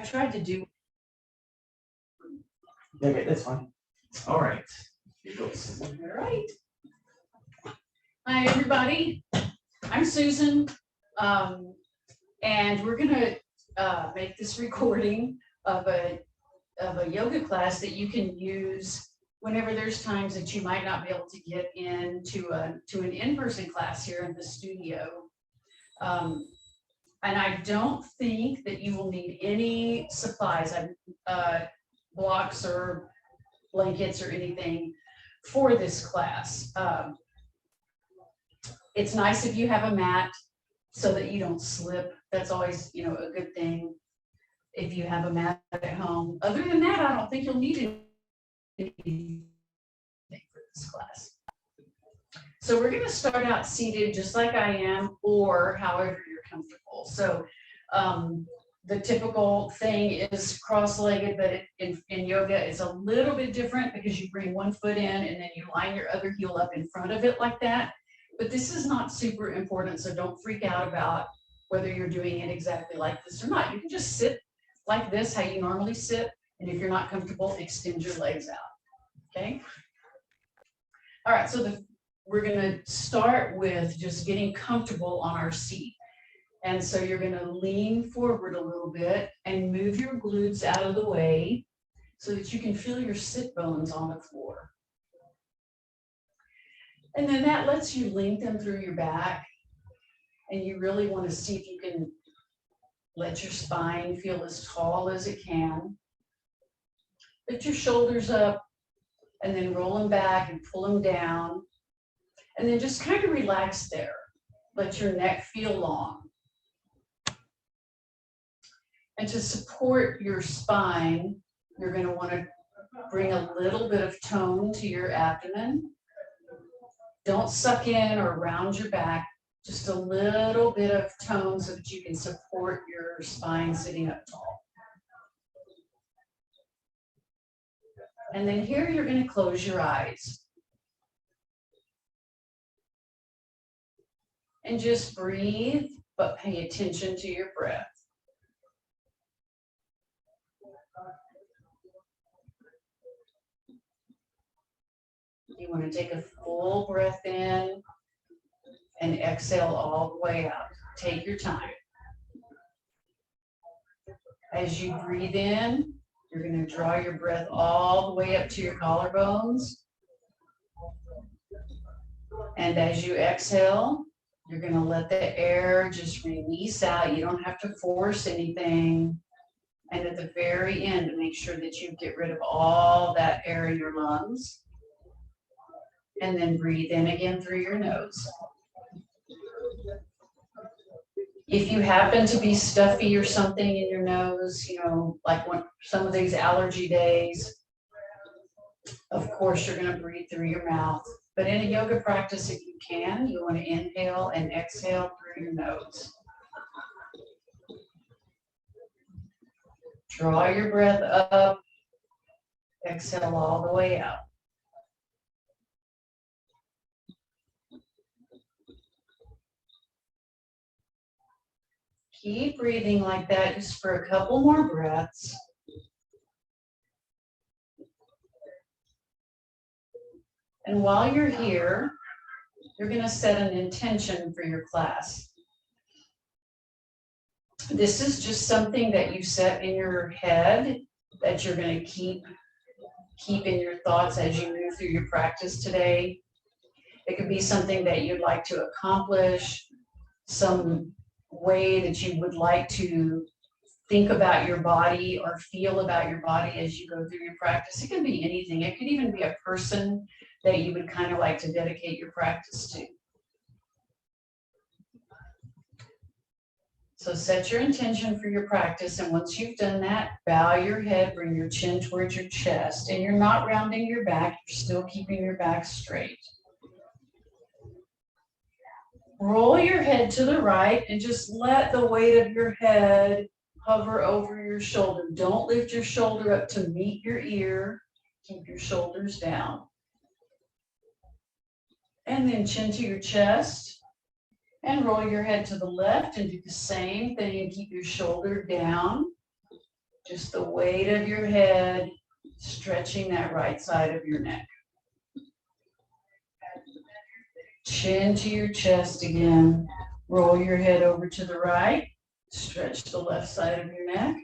tried to do. Okay, that's fine. All right. All right. Hi, everybody. I'm Susan, and we're gonna make this recording of a yoga class that you can use whenever there's times that you might not be able to get into an in-person class here in the studio. And I don't think that you will need any supplies, blocks or blankets or anything for this class. It's nice if you have a mat so that you don't slip. That's always, a good thing if you have a mat at home. Other than that, I don't think you'll need anything for this class. So we're going to start out seated just like I am, or however you're comfortable. So the typical thing is cross-legged, but in yoga it's a little bit different because you bring one foot in and then you line your other heel up in front of it like that. But this is not super important, so don't freak out about whether you're doing it exactly like this or not. You can just sit like this, how you normally sit, and if you're not comfortable, extend your legs out, okay? All right, so we're gonna start with just getting comfortable on our seat. And so you're gonna lean forward a little bit and move your glutes out of the way so that you can feel your sit bones on the floor. And then that lets you lengthen through your back. And you really wanna see if you can let your spine feel as tall as it can. Lift your shoulders up and then roll them back and pull them down. And then just kind of relax there. Let your neck feel long. And to support your spine, you're going to want to bring a little bit of tone to your abdomen. Don't suck in or round your back, just a little bit of tone so that you can support your spine sitting up tall. And then here you're going to close your eyes. And just breathe, but pay attention to your breath. You want to take a full breath in and exhale all the way out. Take your time. As you breathe in, you're going to draw your breath all the way up to your collarbones. And as you exhale, you're going to let the air just release out. You don't have to force anything. And at the very end, make sure that you get rid of all that air in your lungs. And then breathe in again through your nose. If you happen to be stuffy or something in your nose, like some of these allergy days, of course you're going to breathe through your mouth. But in a yoga practice, if you can, you want to inhale and exhale through your nose. Draw your breath up, exhale all the way out. Keep breathing like that just for a couple more breaths. And while you're here, you're going to set an intention for your class. This is just something that you set in your head that you're going to keep in your thoughts as you move through your practice today. It could be something that you'd like to accomplish, some way that you would like to think about your body or feel about your body as you go through your practice. It can be anything. It could even be a person that you would kind of like to dedicate your practice to. So set your intention for your practice, and once you've done that, bow your head, bring your chin towards your chest, and you're not rounding your back, you're still keeping your back straight. Roll your head to the right and just let the weight of your head hover over your shoulder. Don't lift your shoulder up to meet your ear. Keep your shoulders down. And then chin to your chest. And roll your head to the left and do the same thing. Keep your shoulder down. Just the weight of your head, stretching that right side of your neck. Chin to your chest again. Roll your head over to the right. Stretch the left side of your neck.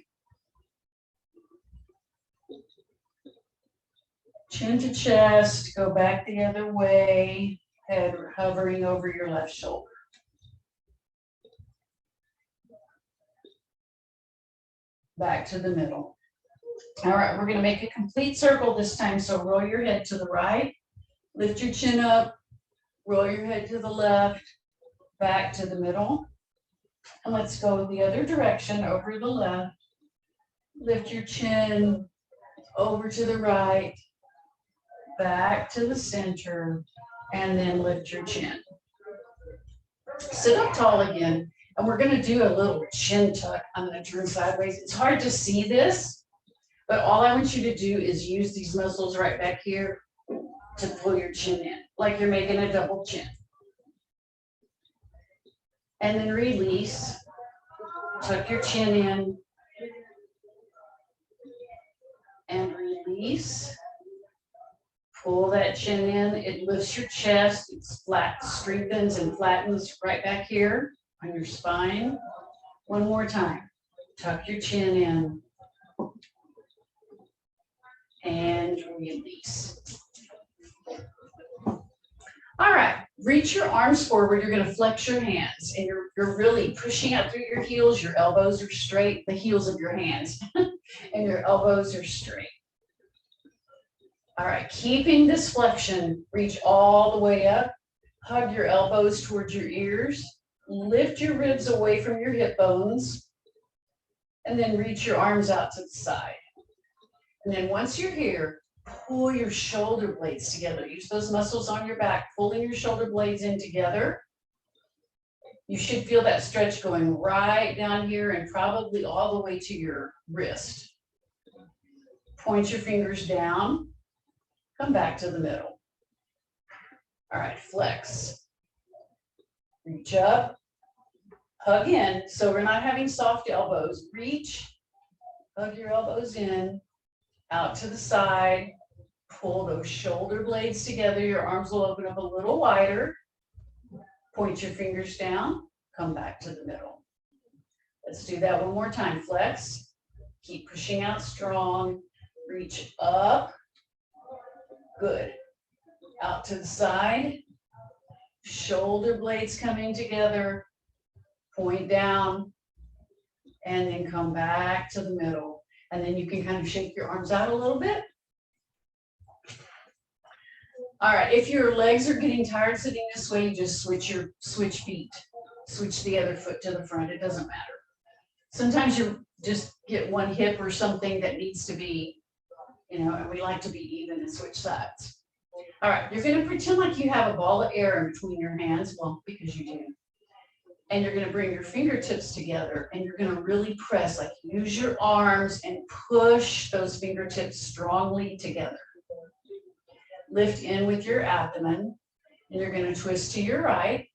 Chin to chest, go back the other way, head hovering over your left shoulder. Back to the middle. All right, we're going to make a complete circle this time, so roll your head to the right, lift your chin up, roll your head to the left, back to the middle. And let's go the other direction, over the left. Lift your chin over to the right, back to the center, and then lift your chin. Sit up tall again, and we're going to do a little chin tuck. I'm going to turn sideways. It's hard to see this, but all I want you to do is use these muscles right back here to pull your chin in, like you're making a double chin. And then release. Tuck your chin in. And release. Pull that chin in. It lifts your chest. It's flat, strengthens and flattens right back here on your spine. One more time. Tuck your chin in. And release. All right, reach your arms forward. You're going to flex your hands, and you're really pushing out through your heels. Your elbows are straight, the heels of your hands, and your elbows are straight. All right, keeping this flexion, reach all the way up. Hug your elbows towards your ears. Lift your ribs away from your hip bones, and then reach your arms out to the side. And then once you're here, pull your shoulder blades together. Use those muscles on your back, pulling your shoulder blades in together. You should feel that stretch going right down here and probably all the way to your wrist. Point your fingers down. Come back to the middle. All right, flex. Reach up. Hug in. So we're not having soft elbows. Reach. Hug your elbows in. Out to the side. Pull those shoulder blades together. Your arms will open up a little wider. Point your fingers down. Come back to the middle. Let's do that one more time. Flex. Keep pushing out strong. Reach up. Good. Out to the side. Shoulder blades coming together. Point down. And then come back to the middle. And then you can kind of shake your arms out a little bit. All right, if your legs are getting tired sitting this way, just switch feet. Switch the other foot to the front. It doesn't matter. Sometimes you just get one hip or something that needs to be, and we like to be even and switch sides. All right, you're going to pretend like you have a ball of air in between your hands. Well, because you do. And you're going to bring your fingertips together, and you're going to really press, like use your arms and push those fingertips strongly together. Lift in with your abdomen, and you're going to twist to your right.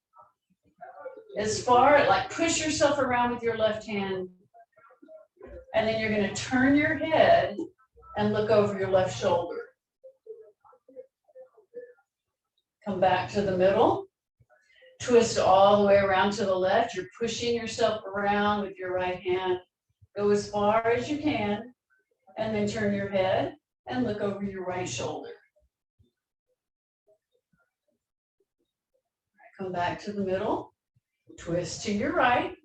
As far, like push yourself around with your left hand, and then you're going to turn your head and look over your left shoulder. Come back to the middle. Twist all the way around to the left. You're pushing yourself around with your right hand. Go as far as you can, and then turn your head and look over your right shoulder. Come back to the middle. Twist to your right.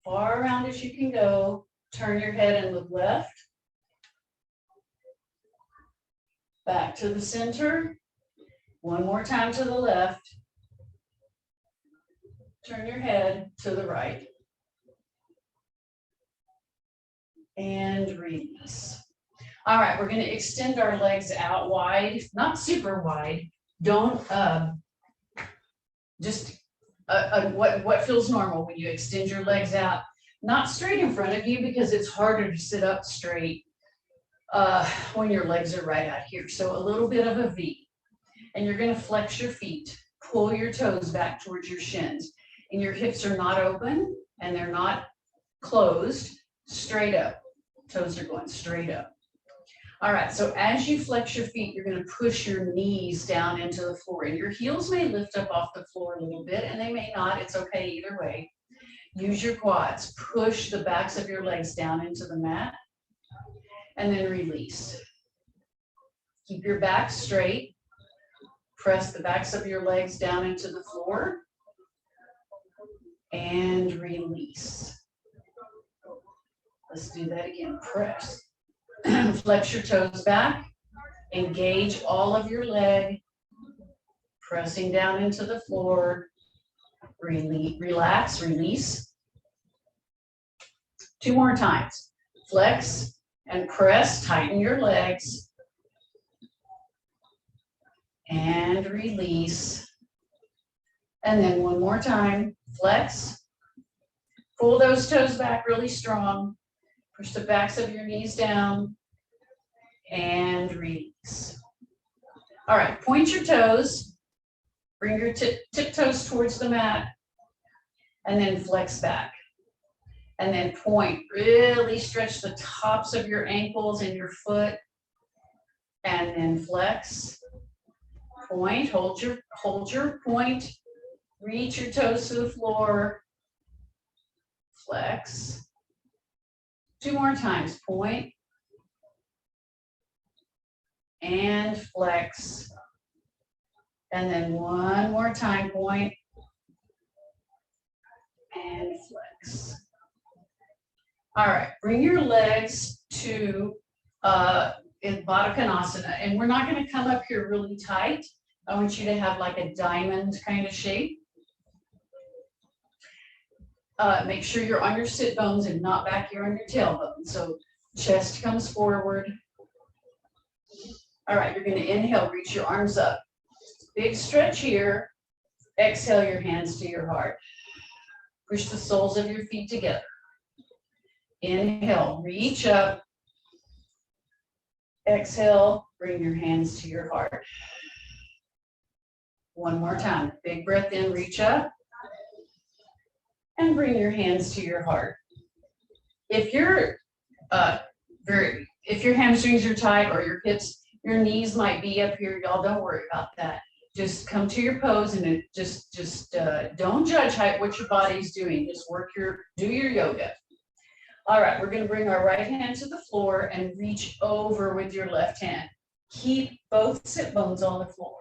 Far around as you can go. Turn your head and look left. Back to the center. One more time to the left. Turn your head to the right. And release. All right, we're going to extend our legs out wide, not super wide. Don't what feels normal when you extend your legs out. Not straight in front of you, because it's harder to sit up straight when your legs are right out here. So a little bit of a V. And you're going to flex your feet. Pull your toes back towards your shins. And your hips are not open and they're not closed. straight up. Toes are going straight up. All right, so as you flex your feet, you're going to push your knees down into the floor, and your heels may lift up off the floor a little bit, and they may not. It's okay either way. Use your quads. Push the backs of your legs down into the mat, and then release. Keep your back straight. Press the backs of your legs down into the floor, and release. Let's do that again. Press. Flex your toes back. Engage all of your leg. Pressing down into the floor. Relax, release. 2 more times. Flex and press. Tighten your legs. And release. And then 1 more time. Flex. Pull those toes back really strong. Push the backs of your knees down and release. All right, point your toes. Bring your tiptoes towards the mat and then flex back. And then point. Really stretch the tops of your ankles and your foot and then flex. Point, hold your point. Reach your toes to the floor. Flex. 2 more times. Point and flex. And then 1 more time. Point and flex. All right. Bring your legs to in Baddha Konasana. And we're not going to come up here really tight. I want you to have like a diamond kind of shape. Make sure you're on your sit bones and not back here on your tailbone. So chest comes forward. All right, you're going to inhale, reach your arms up. Big stretch here. Exhale your hands to your heart. Push the soles of your feet together. Inhale, reach up. Exhale, bring your hands to your heart. 1 more time. Big breath in, reach up. And bring your hands to your heart. If your hamstrings are tight or your hips, your knees might be up here, y'all don't worry about that. Just come to your pose and don't judge what your body's doing. Just do your yoga. All right, we're going to bring our right hand to the floor and reach over with your left hand. Keep both sit bones on the floor.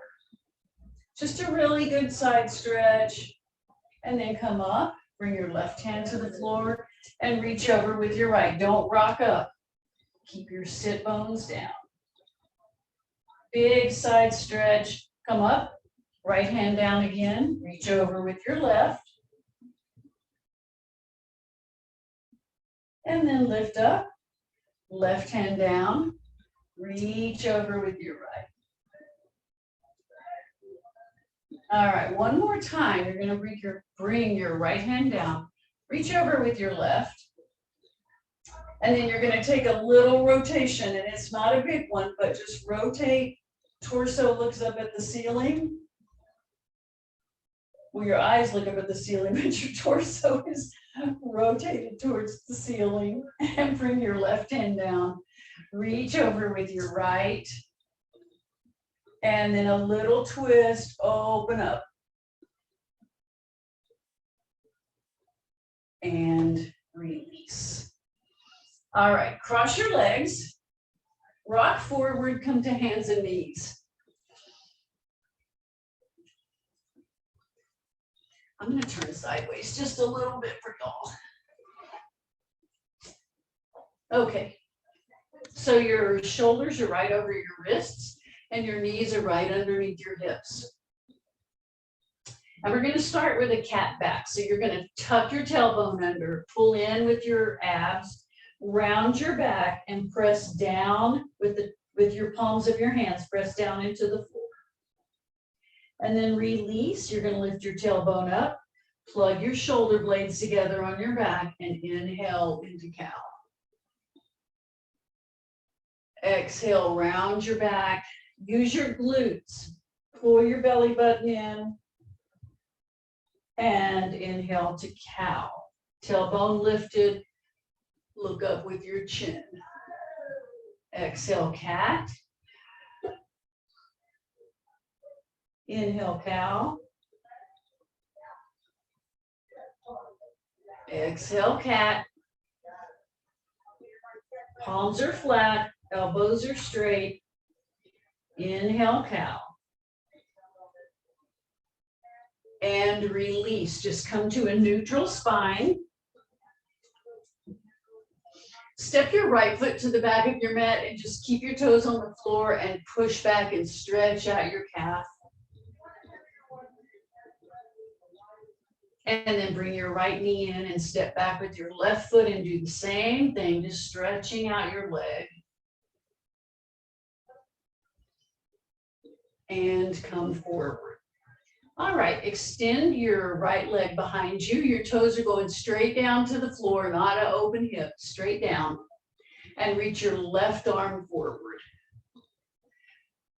Just a really good side stretch. And then come up. Bring your left hand to the floor and reach over with your right. Don't rock up. Keep your sit bones down. Big side stretch. Come up. Right hand down again. Reach over with your left. And then lift up. Left hand down. Reach over with your right. All right, 1 more time. You're going to bring your right hand down, reach over with your left, and then you're going to take a little rotation, and it's not a big one, but just rotate. Torso looks up at the ceiling. Well, your eyes look up at the ceiling, but your torso is rotated towards the ceiling, and bring your left hand down. Reach over with your right. And then a little twist, open up. And release. All right, cross your legs. Rock forward, come to hands and knees. I'm going to turn sideways just a little bit for y'all. Okay, so your shoulders are right over your wrists. And your knees are right underneath your hips. And we're going to start with a cat back. So you're going to tuck your tailbone under, pull in with your abs, round your back, and press down with your palms of your hands, press down into the floor. And then release. You're going to lift your tailbone up, plug your shoulder blades together on your back, and inhale into cow. Exhale, round your back. Use your glutes. Pull your belly button in. And inhale to cow. Tailbone lifted. Look up with your chin. Exhale, cat. Inhale, cow. Exhale, cat. Palms are flat, elbows are straight. Inhale, cow. And release. Just come to a neutral spine. Step your right foot to the back of your mat and just keep your toes on the floor and push back and stretch out your calf. And then bring your right knee in and step back with your left foot and do the same thing, just stretching out your leg. And come forward. All right, extend your right leg behind you. Your toes are going straight down to the floor, not an open hip, straight down. And reach your left arm forward.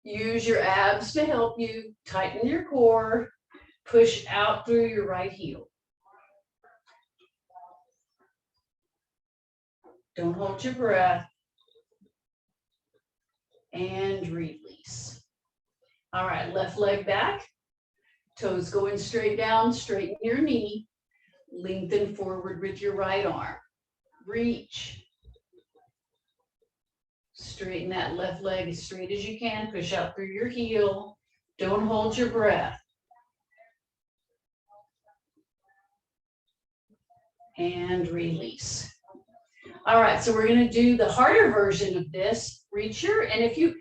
Use your abs to help you. Tighten your core. Push out through your right heel. Don't hold your breath. And release. All right, left leg back. Toes going straight down, straighten your knee. Lengthen forward with your right arm. Reach. Straighten that left leg as straight as you can. Push out through your heel. Don't hold your breath. And release. All right, so we're going to do the harder version of this. Reach your, and if you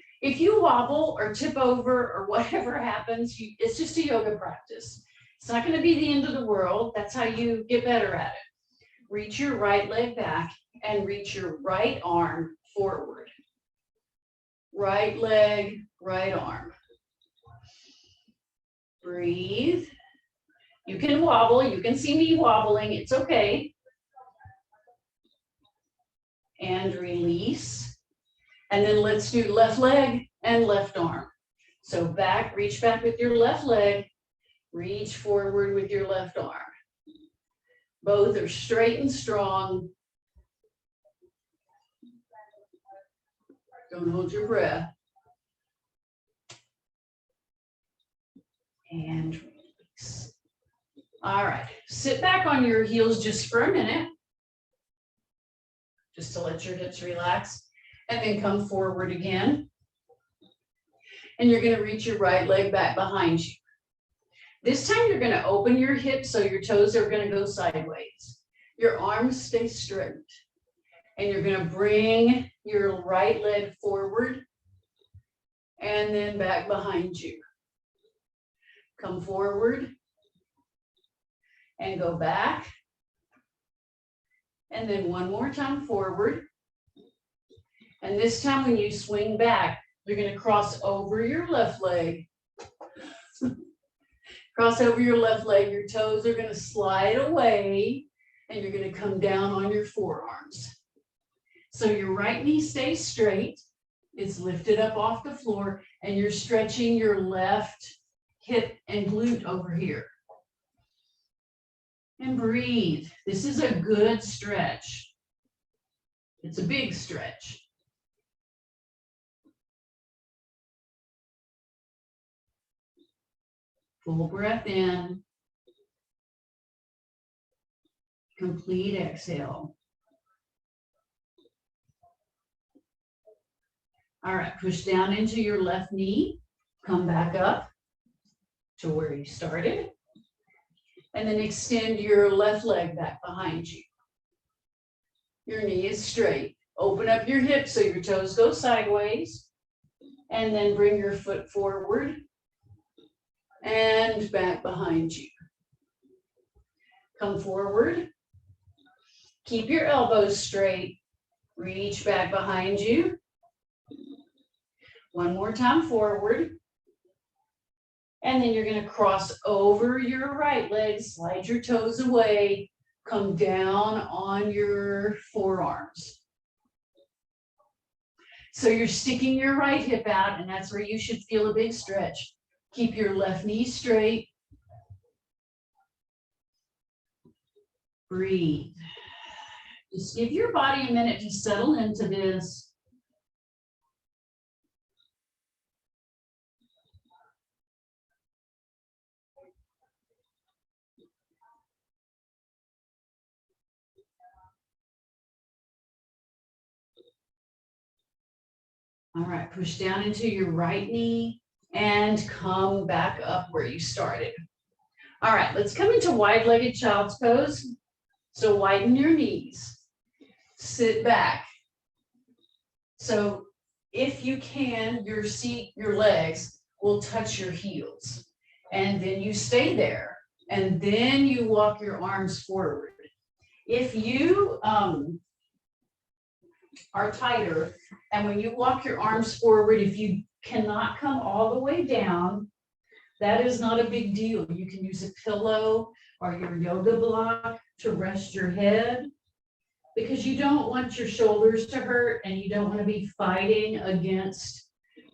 wobble or tip over or whatever happens, it's just a yoga practice. It's not going to be the end of the world. That's how you get better at it. Reach your right leg back and reach your right arm forward. Right leg, right arm. Breathe. You can wobble. You can see me wobbling. It's okay. And release. And then let's do left leg and left arm. So back, reach back with your left leg. Reach forward with your left arm. Both are straight and strong. Don't hold your breath. And release. All right, sit back on your heels just for a minute, just to let your hips relax, and then come forward again. And you're going to reach your right leg back behind you. This time you're going to open your hips so your toes are going to go sideways. Your arms stay straight. And you're going to bring your right leg forward and then back behind you. Come forward and go back. And then one more time forward. And this time when you swing back, you're going to cross over your left leg. Cross over your left leg. Your toes are going to slide away and you're going to come down on your forearms. So your right knee stays straight. It's lifted up off the floor and you're stretching your left hip and glute over here. And breathe. This is a good stretch. It's a big stretch. Full breath in. Complete exhale. All right, push down into your left knee. Come back up to where you started. And then extend your left leg back behind you. Your knee is straight. Open up your hips so your toes go sideways. And then bring your foot forward and back behind you. Come forward. Keep your elbows straight. Reach back behind you. One more time forward. And then you're going to cross over your right leg, slide your toes away, come down on your forearms. So you're sticking your right hip out, and that's where you should feel a big stretch. Keep your left knee straight. Breathe. Just give your body a minute to settle into this. All right, push down into your right knee and come back up where you started. All right, let's come into wide-legged child's pose. So widen your knees, sit back. So if you can, your legs will touch your heels. And then you stay there. And then you walk your arms forward. If you are tighter, and when you walk your arms forward, if you cannot come all the way down, that is not a big deal. You can use a pillow or your yoga block to rest your head, because you don't want your shoulders to hurt and you don't want to be fighting against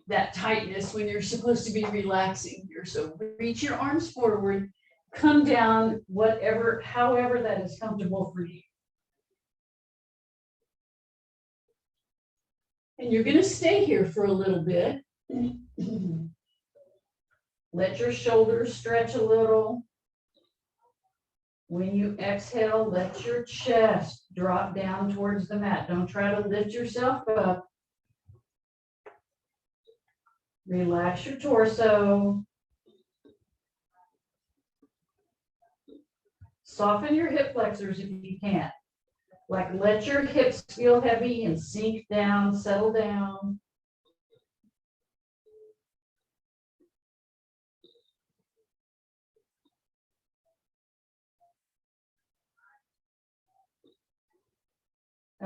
that tightness when you're supposed to be relaxing here. So reach your arms forward, come down, however that is comfortable for you. And you're going to stay here for a little bit. Let your shoulders stretch a little. When you exhale, let your chest drop down towards the mat. Don't try to lift yourself up. Relax your torso. Soften your hip flexors if you can. Like, let your hips feel heavy and sink down, settle down.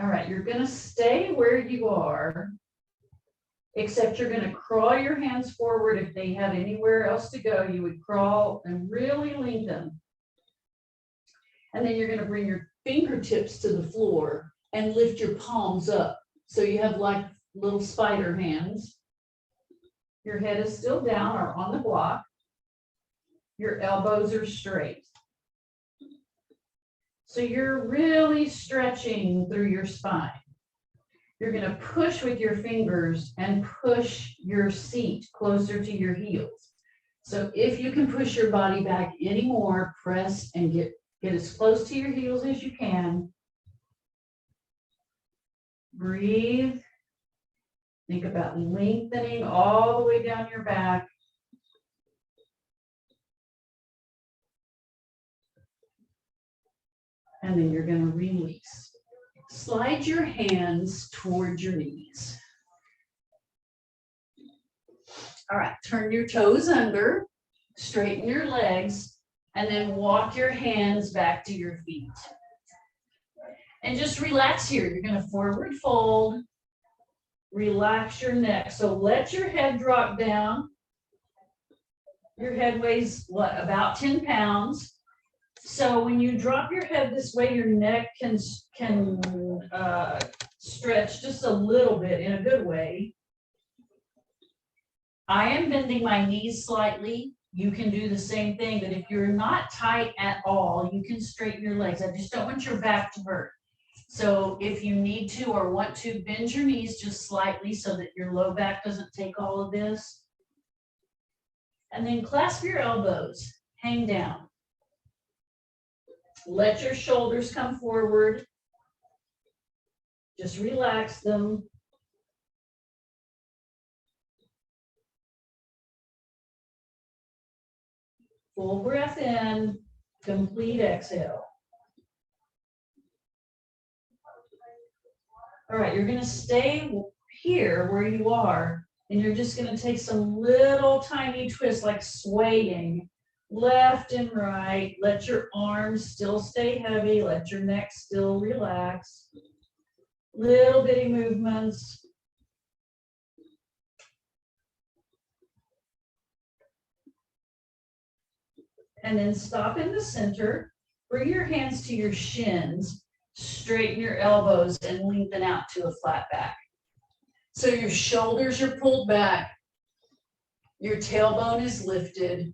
All right, you're going to stay where you are, except you're going to crawl your hands forward. If they had anywhere else to go, you would crawl and really lengthen. And then you're going to bring your fingertips to the floor and lift your palms up. So you have like little spider hands. Your head is still down or on the block. Your elbows are straight. So you're really stretching through your spine. You're going to push with your fingers and push your seat closer to your heels. So if you can push your body back any more, press and get as close to your heels as you can. Breathe. Think about lengthening all the way down your back. And then you're going to release. Slide your hands towards your knees. All right, turn your toes under, straighten your legs, and then walk your hands back to your feet. And just relax here. You're going to forward fold, relax your neck. So let your head drop down. Your head weighs, what, about 10 pounds. So when you drop your head this way, your neck can stretch just a little bit in a good way. I am bending my knees slightly. You can do the same thing, but if you're not tight at all, you can straighten your legs. I just don't want your back to hurt. So if you need to or want to, bend your knees just slightly so that your low back doesn't take all of this. And then clasp your elbows, hang down. Let your shoulders come forward. Just relax them. Full breath in, complete exhale. All right, you're going to stay here where you are, and you're just going to take some little tiny twists, like swaying left and right. Let your arms still stay heavy. Let your neck still relax. Little bitty movements. And then stop in the center. Bring your hands to your shins. Straighten your elbows and lengthen out to a flat back. So your shoulders are pulled back. Your tailbone is lifted.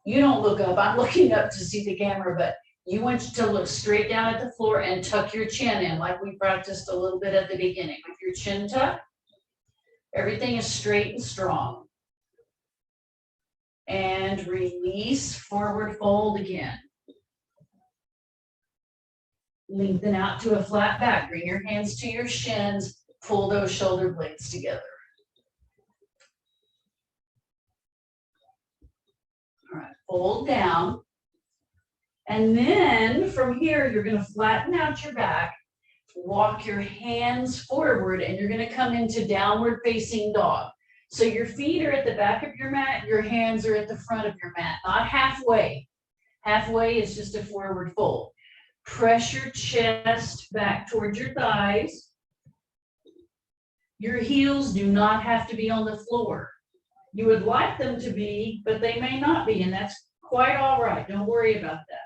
You don't look up. I'm looking up to see the camera, but You want to look straight down at the floor and tuck your chin in like we practiced a little bit at the beginning. With your chin tucked, everything is straight and strong. And release, forward fold again. Lengthen out to a flat back. Bring your hands to your shins. Pull those shoulder blades together. All right, fold down. And then from here, you're going to flatten out your back. Walk your hands forward, and you're going to come into downward facing dog. So your feet are at the back of your mat. Your hands are at the front of your mat, not halfway. Halfway is just a forward fold. Press your chest back towards your thighs. Your heels do not have to be on the floor. You would like them to be, but they may not be, and that's quite all right. Don't worry about that.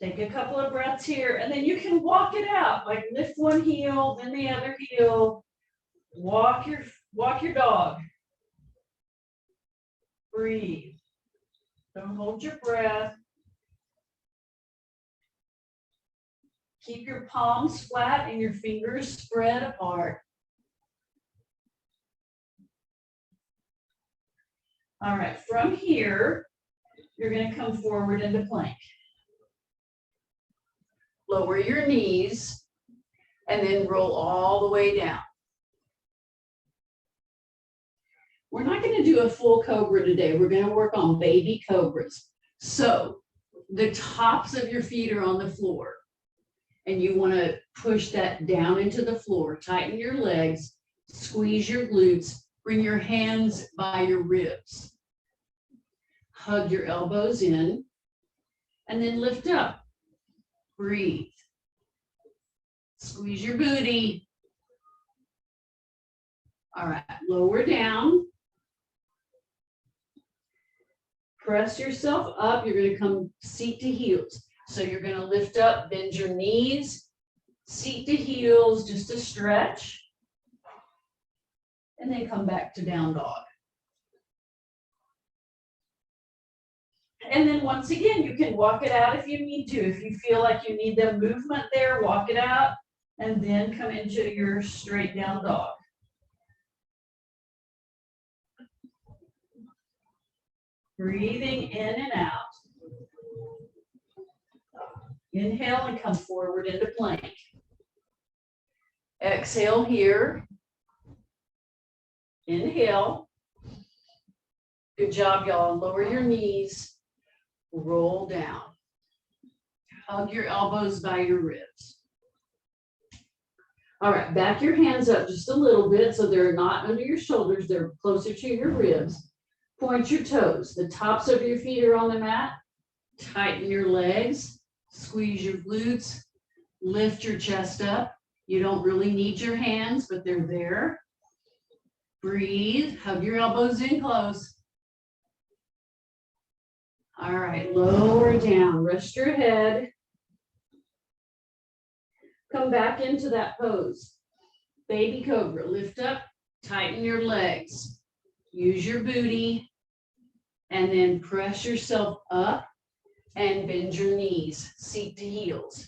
Take a couple of breaths here, and then you can walk it out, like lift one heel, then the other heel. Walk your dog. Breathe. Don't hold your breath. Keep your palms flat and your fingers spread apart. All right, from here, you're going to come forward into plank. Lower your knees and then roll all the way down. We're not going to do a full cobra today. We're going to work on baby cobras. So the tops of your feet are on the floor, and you want to push that down into the floor. Tighten your legs, squeeze your glutes, bring your hands by your ribs. Hug your elbows in, and then lift up. Breathe. Squeeze your booty. All right, lower down. Press yourself up. You're going to come seat to heels. So you're going to lift up, bend your knees, seat to heels, just a stretch, and then come back to down dog. And then once again, you can walk it out if you need to. If you feel like you need the movement there, walk it out, and then come into your straight down dog. Breathing in and out. Inhale and come forward into plank. Exhale here. Inhale. Good job, y'all. Lower your knees. Roll down. Hug your elbows by your ribs. All right, back your hands up just a little bit so they're not under your shoulders. They're closer to your ribs. Point your toes. The tops of your feet are on the mat. Tighten your legs. Squeeze your glutes. Lift your chest up. You don't really need your hands, but they're there. Breathe. Hug your elbows in close. All right, lower down. Rest your head. Come back into that pose. Baby cobra. Lift up. Tighten your legs. Use your booty. And then press yourself up and bend your knees. Seat to heels.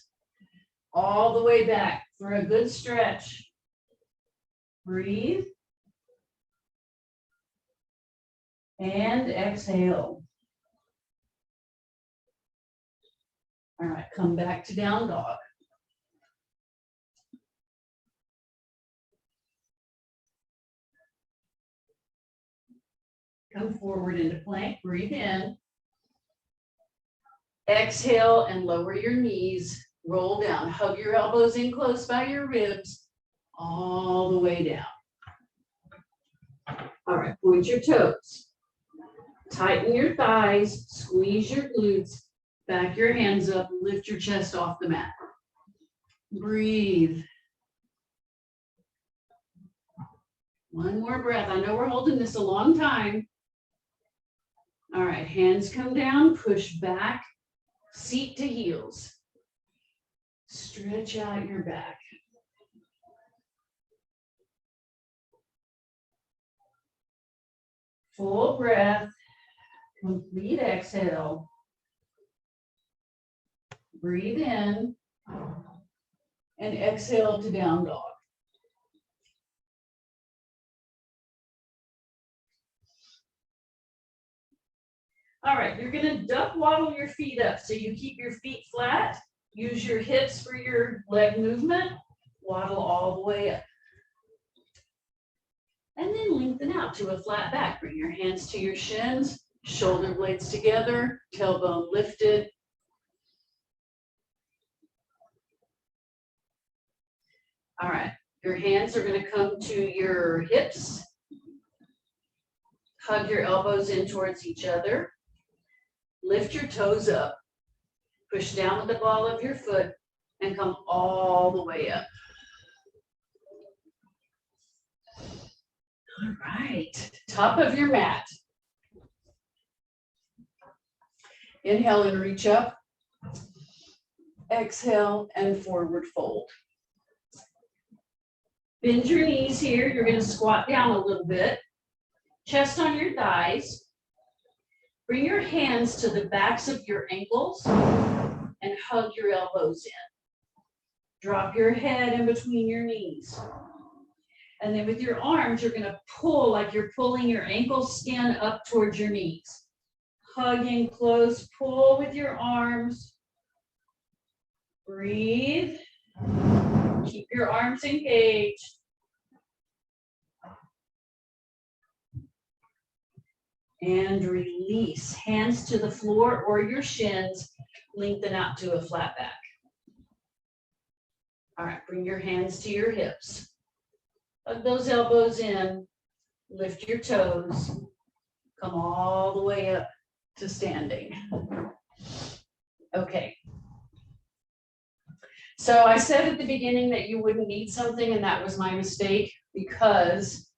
All the way back for a good stretch. Breathe. And exhale. All right, come back to down dog. Come forward into plank, breathe in. Exhale and lower your knees, roll down. Hug your elbows in close by your ribs, all the way down. All right, point your toes. Tighten your thighs, squeeze your glutes, back your hands up, lift your chest off the mat. Breathe. One more breath. I know we're holding this a long time. All right, hands come down, push back, seat to heels. Stretch out your back. Full breath, complete exhale. Breathe in and exhale to down dog. All right, you're gonna duck waddle your feet up. So you keep your feet flat, use your hips for your leg movement, waddle all the way up. And then lengthen out to a flat back. Bring your hands to your shins, shoulder blades together, tailbone lifted. All right, your hands are gonna come to your hips. Hug your elbows in towards each other. Lift your toes up. Push down with the ball of your foot and come all the way up. All right, top of your mat. Inhale and reach up. Exhale and forward fold. Bend your knees here. You're going to squat down a little bit. Chest on your thighs. Bring your hands to the backs of your ankles and hug your elbows in. Drop your head in between your knees. And then with your arms, you're going to pull like you're pulling your ankle skin up towards your knees. Hug in close, pull with your arms. Breathe. Keep your arms engaged. And release. Hands to the floor or your shins. Lengthen out to a flat back. All right, bring your hands to your hips. Hug those elbows in. Lift your toes. Come all the way up to standing. Okay. So I said at the beginning that you wouldn't need something, and that was my mistake, because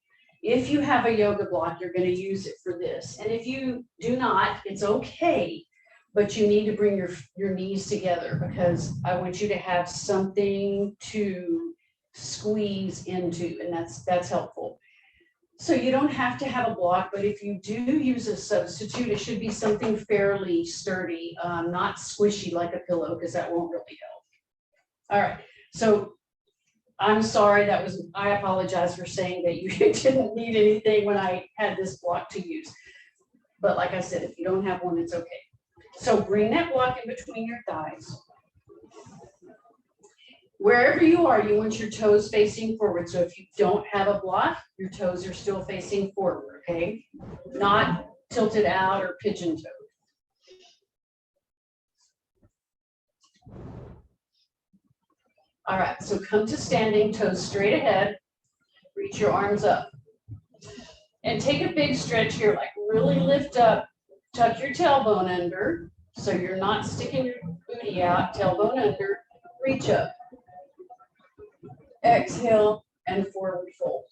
if you have a yoga block, you're going to use it for this. And if you do not, it's okay, but you need to bring your knees together, because I want you to have something to squeeze into, and that's helpful. So you don't have to have a block, but if you do use a substitute, it should be something fairly sturdy, not squishy like a pillow, because that won't really help. All right, so I'm sorry, I apologize for saying that you didn't need anything when I had this block to use. But like I said, if you don't have one, it's okay. So bring that block in between your thighs. Wherever you are, you want your toes facing forward. So if you don't have a block, your toes are still facing forward, okay? Not tilted out or pigeon-toed. All right, so come to standing, toes straight ahead. Reach your arms up. And take a big stretch here, like really lift up. Tuck your tailbone under, so you're not sticking your booty out. Tailbone under, reach up. Exhale and forward fold.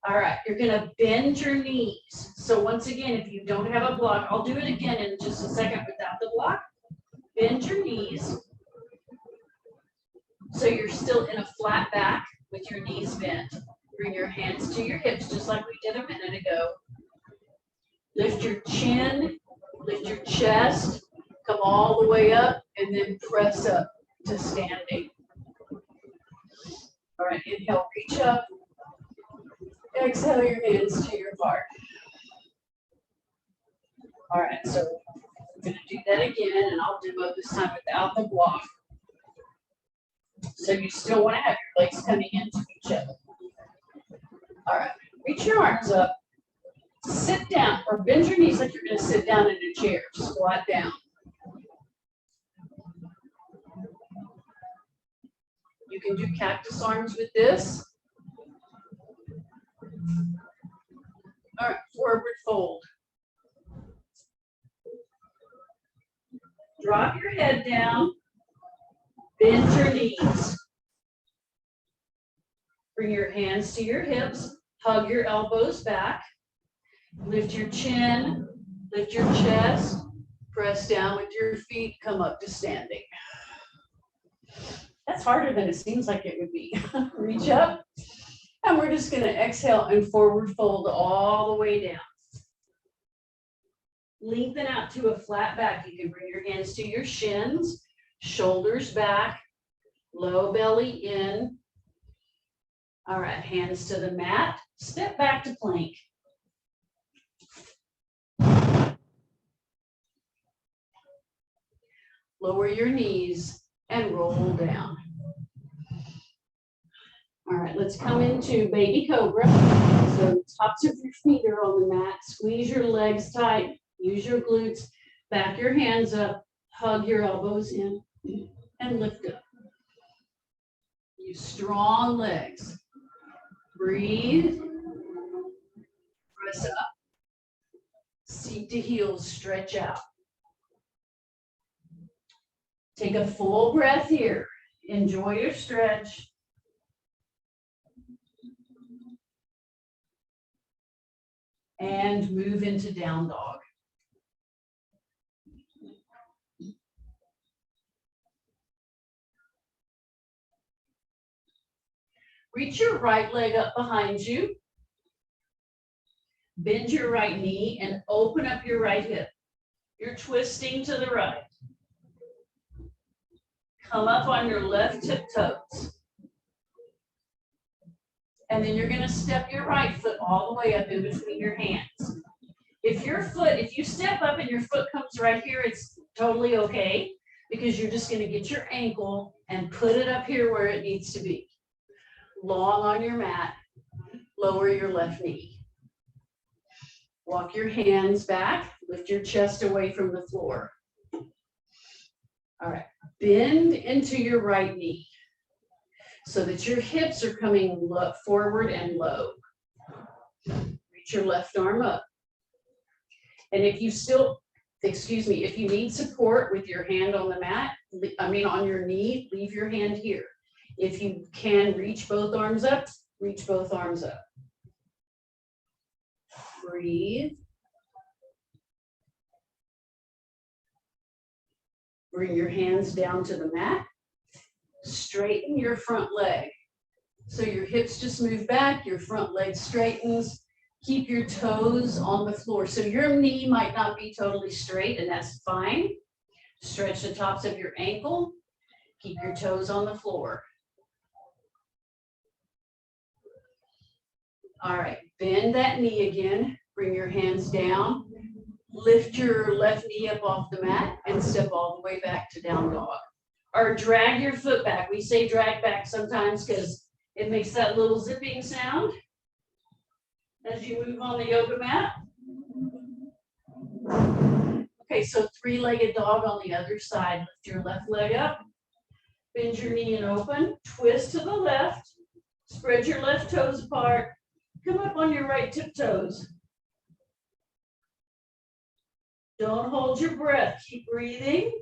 All right, you're gonna bend your knees. So once again, if you don't have a block, I'll do it again in just a second without the block. Bend your knees. So you're still in a flat back with your knees bent. Bring your hands to your hips just like we did a minute ago. Lift your chin, lift your chest, come all the way up, and then press up to standing. All right, inhale, reach up. Exhale your hands to your heart. All right, so I'm going to do that again, and I'll demo this time without the block. So you still want to have your legs coming into each other. All right, reach your arms up. Sit down, or bend your knees like you're going to sit down in a chair. Squat down. You can do cactus arms with this. All right, forward fold. Drop your head down. Bend your knees. Bring your hands to your hips. Hug your elbows back. Lift your chin. Lift your chest. Press down with your feet. Come up to standing. That's harder than it seems like it would be. Reach up. And we're just going to exhale and forward fold all the way down. Lengthen out to a flat back. You can bring your hands to your shins, shoulders back, low belly in. All right, hands to the mat. Step back to plank. Lower your knees and roll down. All right, let's come into baby cobra. So tops of your feet are on the mat. Squeeze your legs tight. Use your glutes. Back your hands up. Hug your elbows in and lift up. Use strong legs. Breathe. Press up. Seat to heels. Stretch out. Take a full breath here. Enjoy your stretch. And move into down dog. Reach your right leg up behind you. Bend your right knee and open up your right hip. You're twisting to the right. Come up on your left tiptoes. And then you're going to step your right foot all the way up in between your hands. If you step up and your foot comes right here, it's totally okay, because you're just going to get your ankle and put it up here where it needs to be. Long on your mat, lower your left knee. Walk your hands back, lift your chest away from the floor. All right, bend into your right knee so that your hips are coming forward and low. Reach your left arm up. And if you need support with your hand on the mat, on your knee, leave your hand here. If you can reach both arms up, reach both arms up. Breathe. Bring your hands down to the mat. Straighten your front leg. So your hips just move back, your front leg straightens. Keep your toes on the floor. So your knee might not be totally straight, and that's fine. Stretch the tops of your ankle. Keep your toes on the floor. All right, bend that knee again. Bring your hands down. Lift your left knee up off the mat and step all the way back to down dog. Or drag your foot back. We say drag back sometimes because it makes that little zipping sound as you move on the yoga mat. Okay, so three-legged dog on the other side. Lift your left leg up. Bend your knee and open. Twist to the left. Spread your left toes apart. Come up on your right tiptoes. Don't hold your breath. Keep breathing.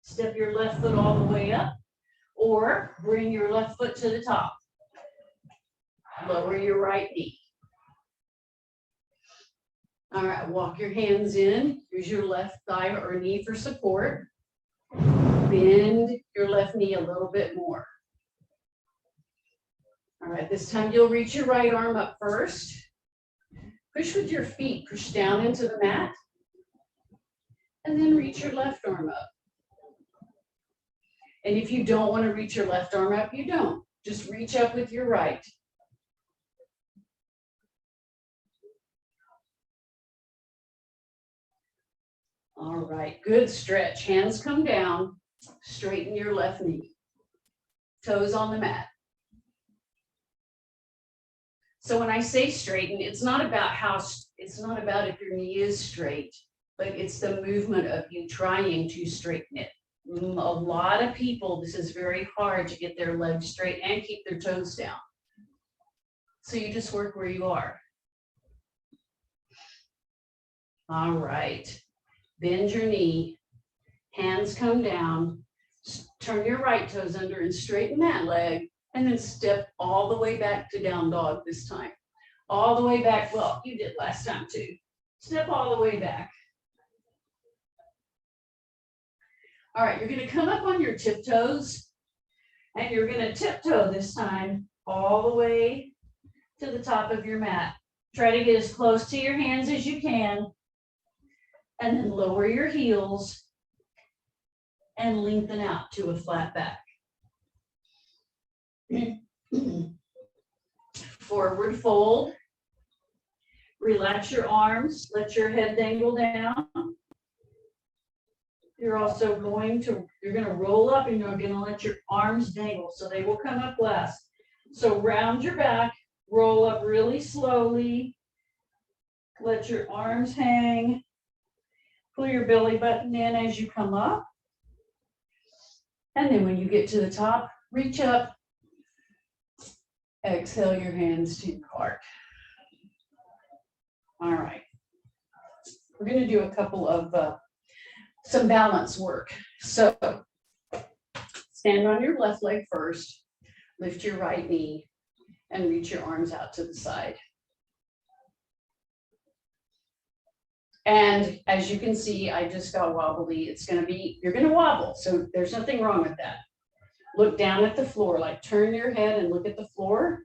Step your left foot all the way up, or bring your left foot to the top. Lower your right knee. All right, walk your hands in. Use your left thigh or knee for support. Bend your left knee a little bit more. All right, this time you'll reach your right arm up first. Push with your feet, push down into the mat. And then reach your left arm up. And if you don't want to reach your left arm up, you don't. Just reach up with your right. All right, good stretch. Hands come down. Straighten your left knee. Toes on the mat. So when I say straighten, it's not about if your knee is straight, but it's the movement of you trying to straighten it. A lot of people, this is very hard to get their legs straight and keep their toes down. So you just work where you are. All right. Bend your knee. Hands come down. Turn your right toes under and straighten that leg. And then step all the way back to down dog this time. All the way back. Well, you did last time too. Step all the way back. All right, you're going to come up on your tiptoes. And you're going to tiptoe this time all the way to the top of your mat. Try to get as close to your hands as you can. And then lower your heels and lengthen out to a flat back. Forward fold. Relax your arms. Let your head dangle down. You're also going to roll up and you're going to let your arms dangle. So they will come up last. So round your back, roll up really slowly. Let your arms hang. Pull your belly button in as you come up. And then when you get to the top, reach up. Exhale your hands to your heart. All right. We're going to do a couple of some balance work. So stand on your left leg first. Lift your right knee and reach your arms out to the side. And as you can see, I just got wobbly. You're going to wobble. So there's nothing wrong with that. Look down at the floor, like turn your head and look at the floor.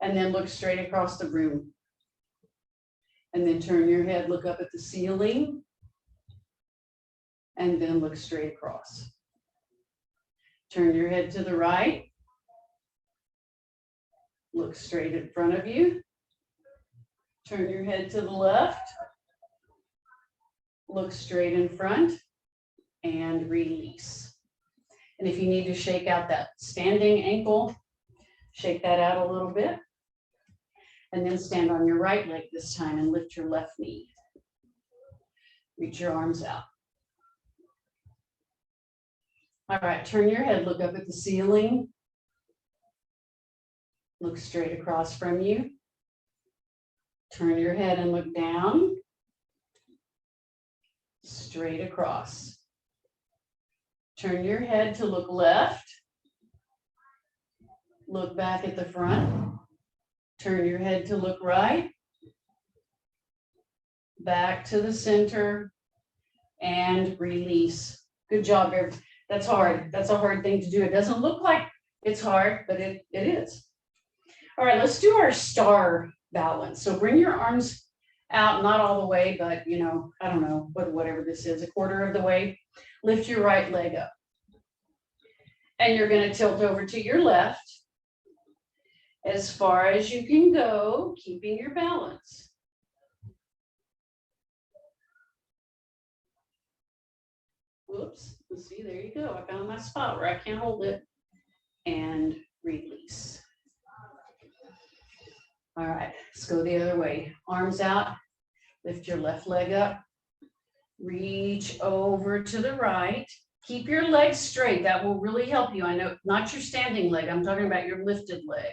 And then look straight across the room. And then turn your head, look up at the ceiling. And then look straight across. Turn your head to the right. Look straight in front of you. Turn your head to the left. Look straight in front and release. And if you need to shake out that standing ankle, shake that out a little bit. And then stand on your right leg this time and lift your left knee. Reach your arms out. All right, turn your head, look up at the ceiling. Look straight across from you. Turn your head and look down. Straight across. Turn your head to look left. Look back at the front. Turn your head to look right. Back to the center and release. Good job, everybody. That's hard. That's a hard thing to do. It doesn't look like it's hard, but it is. All right, let's do our star balance. So bring your arms out, not all the way, but I don't know, whatever this is, a quarter of the way. Lift your right leg up. And you're going to tilt over to your left as far as you can go, keeping your balance. Whoops, let's see, there you go. I found my spot where I can't hold it. And release. All right, let's go the other way. Arms out, lift your left leg up. Reach over to the right. Keep your legs straight. That will really help you. I know, not your standing leg. I'm talking about your lifted leg.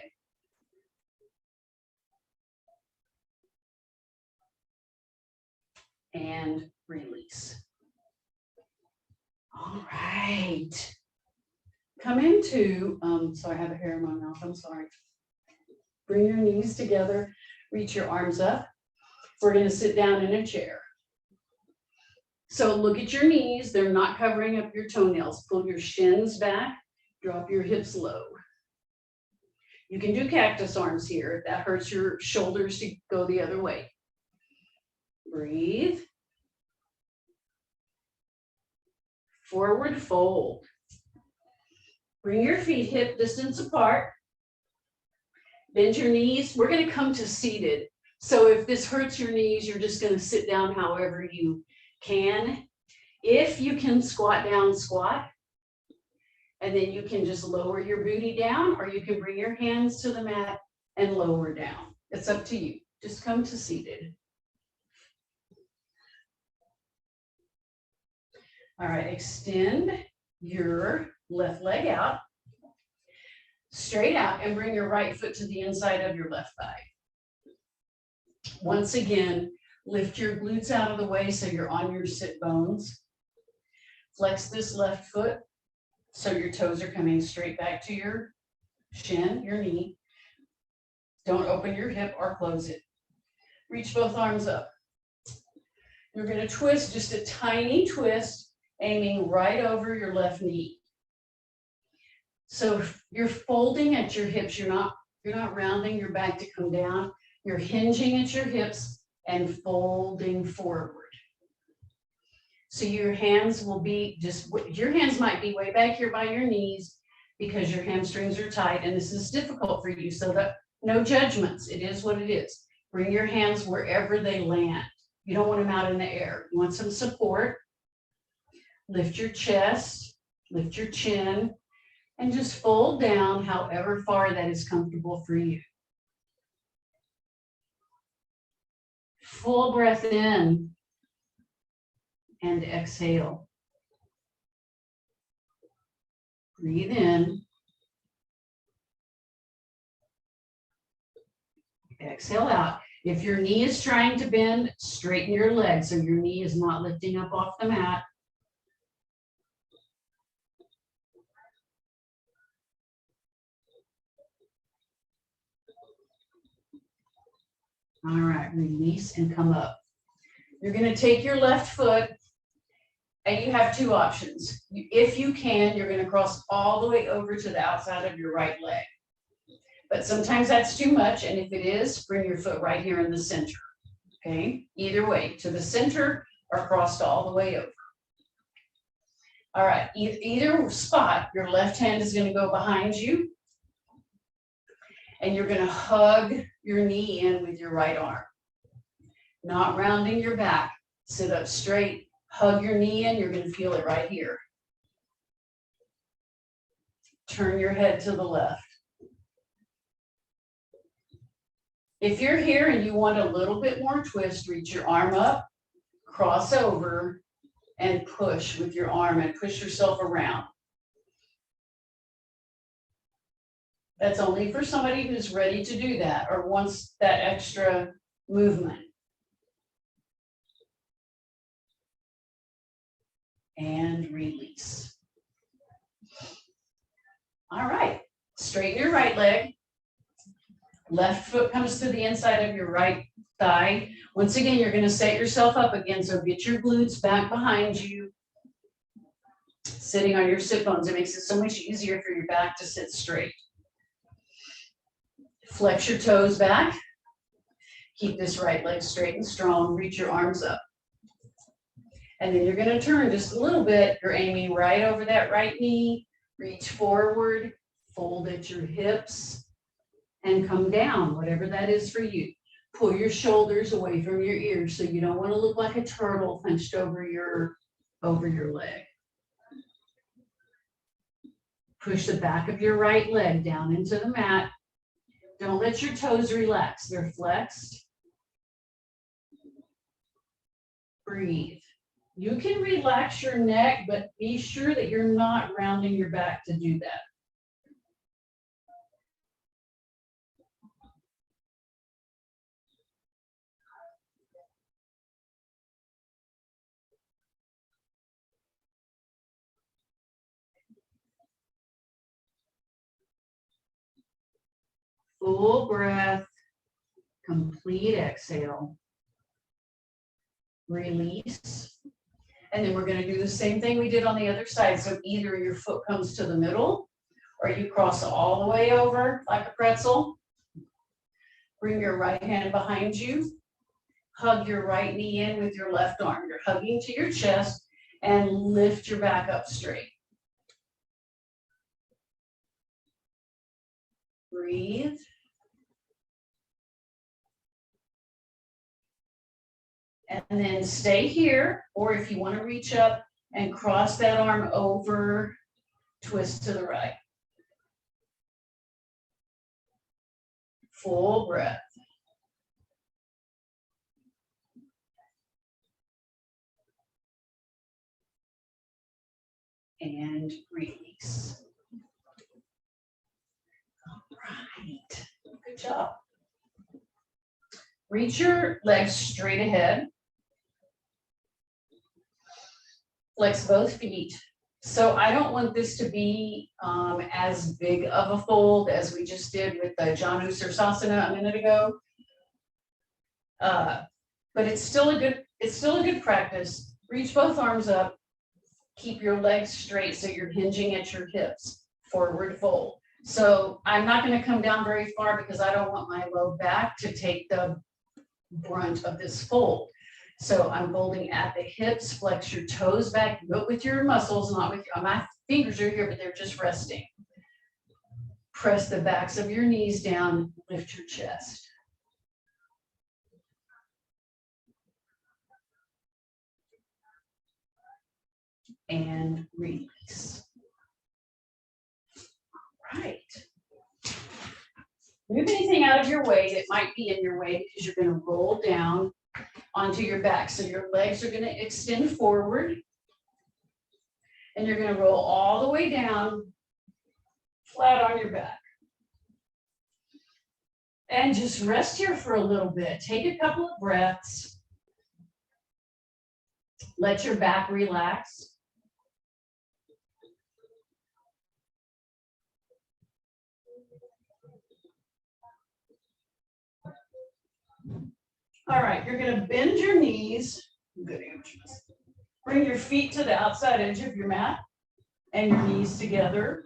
And release. All right. Come into, sorry, I have a hair in my mouth. I'm sorry. Bring your knees together. Reach your arms up. We're going to sit down in a chair. So look at your knees. They're not covering up your toenails. Pull your shins back. Drop your hips low. You can do cactus arms here if that hurts your shoulders to go the other way. Breathe. Forward fold. Bring your feet hip distance apart. Bend your knees. We're going to come to seated. So if this hurts your knees, you're just going to sit down however you can. If you can squat down, squat. And then you can just lower your booty down, or you can bring your hands to the mat and lower down. It's up to you. Just come to seated. All right, extend your left leg out, straight out, and bring your right foot to the inside of your left thigh. Once again, lift your glutes out of the way so you're on your sit bones. Flex this left foot so your toes are coming straight back to your shin, your knee. Don't open your hip or close it. Reach both arms up. You're going to twist, just a tiny twist, aiming right over your left knee. So you're folding at your hips. You're not rounding your back to come down. You're hinging at your hips and folding forward. So your hands will be your hands might be way back here by your knees because your hamstrings are tight and this is difficult for you. So that no judgments, it is what it is. Bring your hands wherever they land. You don't want them out in the air. You want some support. Lift your chest, lift your chin, and just fold down however far that is comfortable for you. Full breath in and exhale. Breathe in. Exhale out. If your knee is trying to bend, straighten your legs so your knee is not lifting up off the mat. All right, release and come up. You're going to take your left foot and you have two options. If you can, you're going to cross all the way over to the outside of your right leg. But sometimes that's too much, and if it is, bring your foot right here in the center, okay? Either way, to the center or crossed all the way over. All right, either spot, your left hand is gonna go behind you, and you're gonna hug your knee in with your right arm. Not rounding your back. Sit up straight, hug your knee in, you're gonna feel it right here. Turn your head to the left. If you're here and you want a little bit more twist, reach your arm up, cross over, and push with your arm and push yourself around. That's only for somebody who's ready to do that or wants that extra movement. And release. All right, straighten your right leg. Left foot comes to the inside of your right thigh. Once again, you're going to set yourself up again. So get your glutes back behind you. Sitting on your sit bones. It makes it so much easier for your back to sit straight. Flex your toes back. Keep this right leg straight and strong. Reach your arms up. And then you're going to turn just a little bit. You're aiming right over that right knee. Reach forward. Fold at your hips. And come down, whatever that is for you. Pull your shoulders away from your ears so you don't want to look like a turtle hunched over your leg. Push the back of your right leg down into the mat. Don't let your toes relax. They're flexed. Breathe. You can relax your neck, but be sure that you're not rounding your back to do that. Full breath, complete exhale, release. And then we're going to do the same thing we did on the other side. So either your foot comes to the middle or you cross all the way over like a pretzel. Bring your right hand behind you. Hug your right knee in with your left arm. You're hugging to your chest and lift your back up straight. Breathe. And then stay here, or if you want to reach up and cross that arm over, twist to the right. Full breath. And release. All right, good job. Reach your legs straight ahead. Flex both feet. So I don't want this to be as big of a fold as we just did with the Janu Sirsasana a minute ago. But it's still a good practice. Reach both arms up. Keep your legs straight so you're hinging at your hips. Forward fold. So I'm not going to come down very far because I don't want my low back to take the brunt of this fold. So I'm folding at the hips, flex your toes back, do it with your muscles, not with my fingers are here, but they're just resting. Press the backs of your knees down, lift your chest. And release. All right. Move anything out of your way that might be in your way because you're going to roll down onto your back. So your legs are going to extend forward and you're going to roll all the way down flat on your back. And just rest here for a little bit. Take a couple of breaths. Let your back relax. All right, you're going to bend your knees. Good. Bring your feet to the outside edge of your mat and your knees together.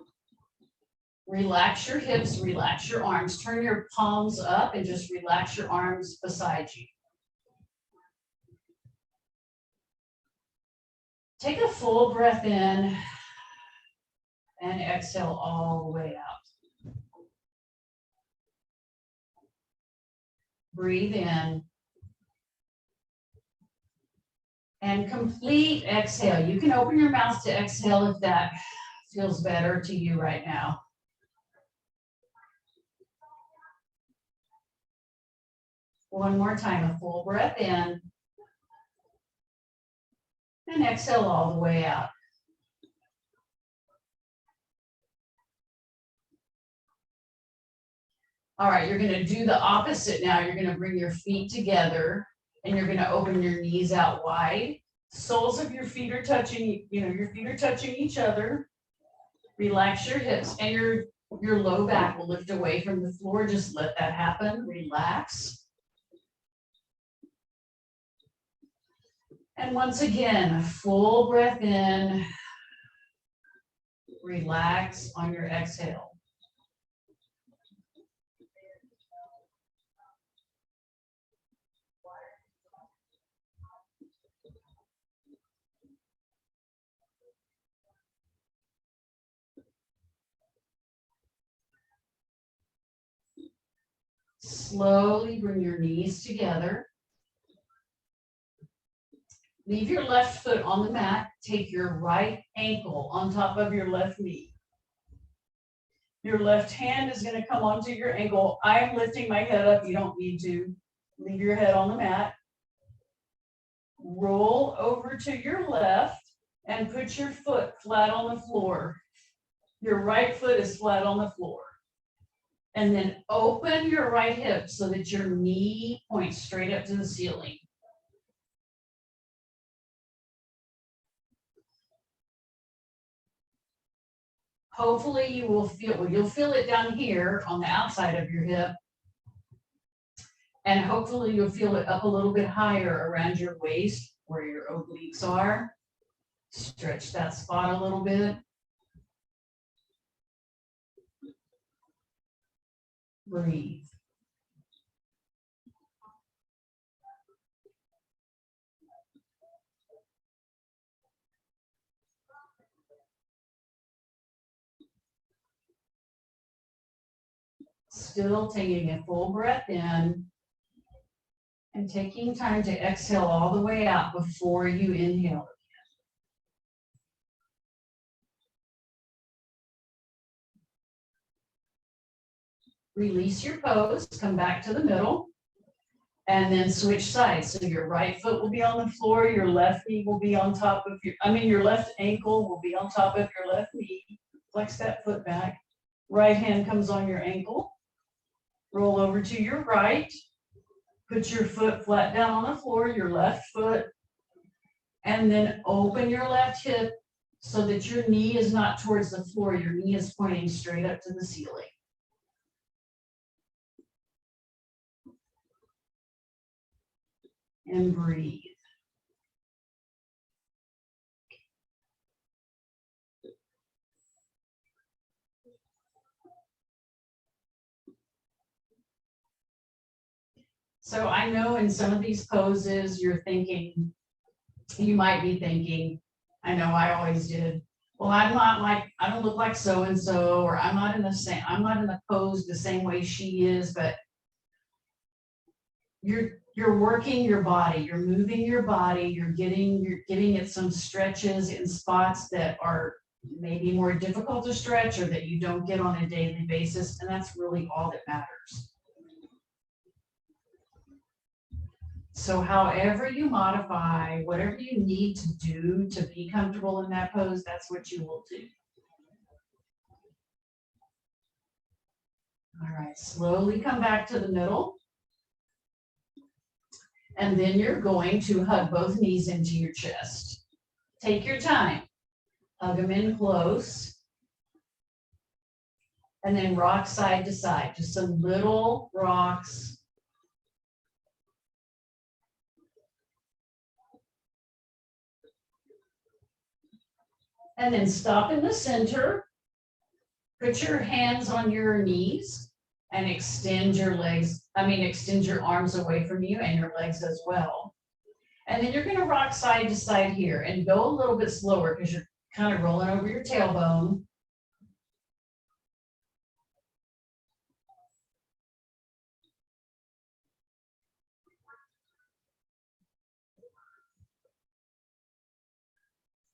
Relax your hips, relax your arms. Turn your palms up and just relax your arms beside you. Take a full breath in and exhale all the way out. Breathe in. And complete exhale. You can open your mouth to exhale if that feels better to you right now. One more time, a full breath in. And exhale all the way out. All right, you're going to do the opposite now. You're going to bring your feet together and you're going to open your knees out wide. Soles of your feet are touching, your feet are touching each other. Relax your hips and your low back will lift away from the floor. Just let that happen. Relax. And once again, a full breath in. Relax on your exhale. Slowly bring your knees together. Leave your left foot on the mat. Take your right ankle on top of your left knee. Your left hand is going to come onto your ankle. I'm lifting my head up. You don't need to. Leave your head on the mat. Roll over to your left and put your foot flat on the floor. Your right foot is flat on the floor. And then open your right hip so that your knee points straight up to the ceiling. Hopefully you will you'll feel it down here on the outside of your hip. And hopefully you'll feel it up a little bit higher around your waist where your obliques are. Stretch that spot a little bit. Breathe. Still taking a full breath in and taking time to exhale all the way out before you inhale. Release your pose, come back to the middle, and then switch sides. So your right foot will be on the floor, your left knee will be on top of your left ankle will be on top of your left knee. Flex that foot back. Right hand comes on your ankle. Roll over to your right. Put your foot flat down on the floor, your left foot, and then open your left hip so that your knee is not towards the floor. Your knee is pointing straight up to the ceiling. And breathe. So I know in some of these poses, you're thinking, you might be thinking, I know I always did, well, I'm not like, I don't look like so-and-so, or I'm not in the pose the same way she is, but you're working your body, you're moving your body, you're giving it some stretches in spots that are maybe more difficult to stretch or that you don't get on a daily basis, and that's really all that matters. So however you modify, whatever you need to do to be comfortable in that pose, that's what you will do. All right, slowly come back to the middle. And then you're going to hug both knees into your chest. Take your time. Hug them in close. And then rock side to side, just some little rocks. And then stop in the center. Put your hands on your knees and extend your legs, extend your arms away from you and your legs as well. And then you're going to rock side to side here and go a little bit slower because you're kind of rolling over your tailbone.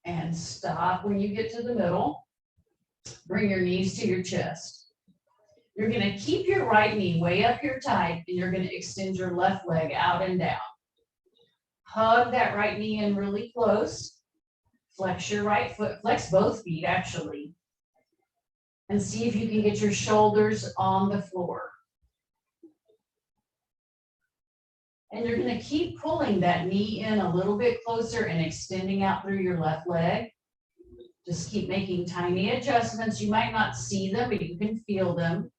And stop when you get to the middle. Bring your knees to your chest. You're going to keep your right knee way up here tight, and you're going to extend your left leg out and down. Hug that right knee in really close. Flex your right foot, flex both feet actually. And see if you can get your shoulders on the floor. And you're going to keep pulling that knee in a little bit closer and extending out through your left leg. Just keep making tiny adjustments. You might not see them, but you can feel them.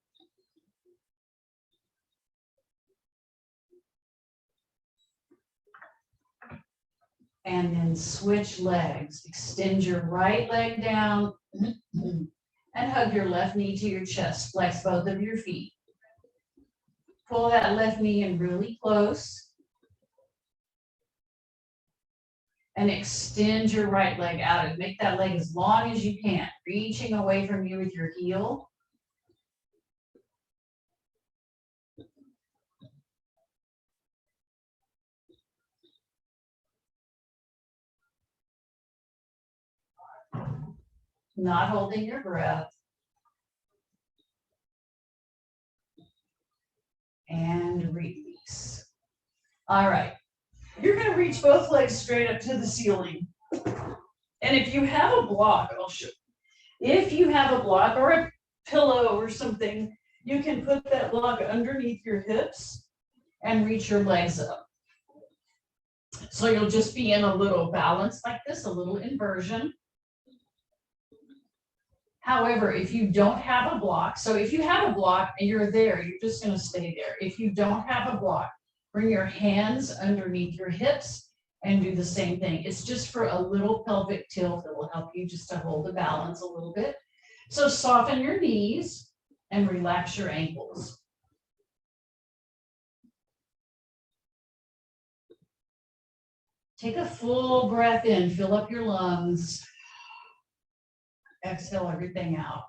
And then switch legs. Extend your right leg down and hug your left knee to your chest. Flex both of your feet. Pull that left knee in really close. And extend your right leg out and make that leg as long as you can, reaching away from you with your heel. Not holding your breath. And release. All right. You're going to reach both legs straight up to the ceiling. And if you have a block, I'll show you. If you have a block or a pillow or something, you can put that block underneath your hips and reach your legs up. So you'll just be in a little balance like this, a little inversion. However, if you don't have a block, so if you have a block and you're there, you're just going to stay there. If you don't have a block, bring your hands underneath your hips and do the same thing. It's just for a little pelvic tilt that will help you just to hold the balance a little bit. So soften your knees and relax your ankles. Take a full breath in, fill up your lungs. Exhale everything out.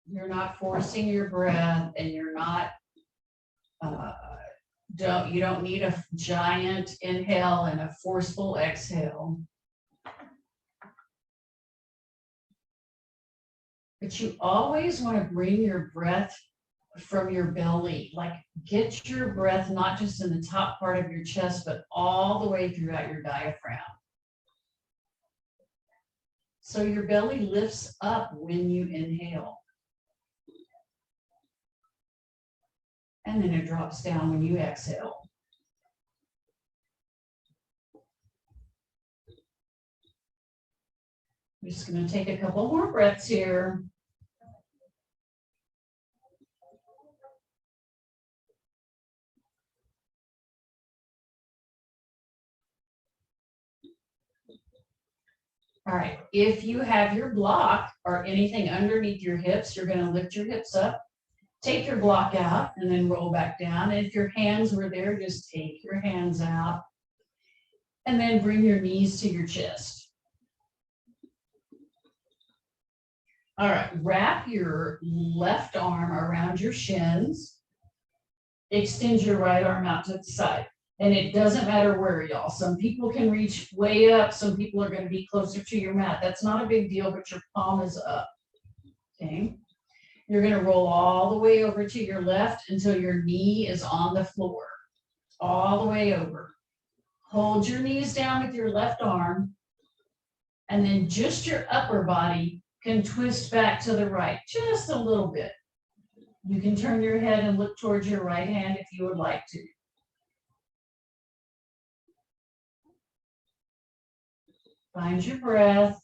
You're not forcing your breath, and you're not, you don't need a giant inhale and a forceful exhale. But you always want to bring your breath from your belly, like get your breath not just in the top part of your chest, but all the way throughout your diaphragm. So your belly lifts up when you inhale. And then it drops down when you exhale. I'm just going to take a couple more breaths here. All right, if you have your block or anything underneath your hips, you're going to lift your hips up, take your block out, and then roll back down. And if your hands were there, just take your hands out, and then bring your knees to your chest. All right, wrap your left arm around your shins. Extend your right arm out to the side. And it doesn't matter where, y'all. Some people can reach way up. Some people are going to be closer to your mat. That's not a big deal, but your palm is up. Okay. You're going to roll all the way over to your left until your knee is on the floor. All the way over. Hold your knees down with your left arm. And then just your upper body can twist back to the right just a little bit. You can turn your head and look towards your right hand if you would like to. Find your breath.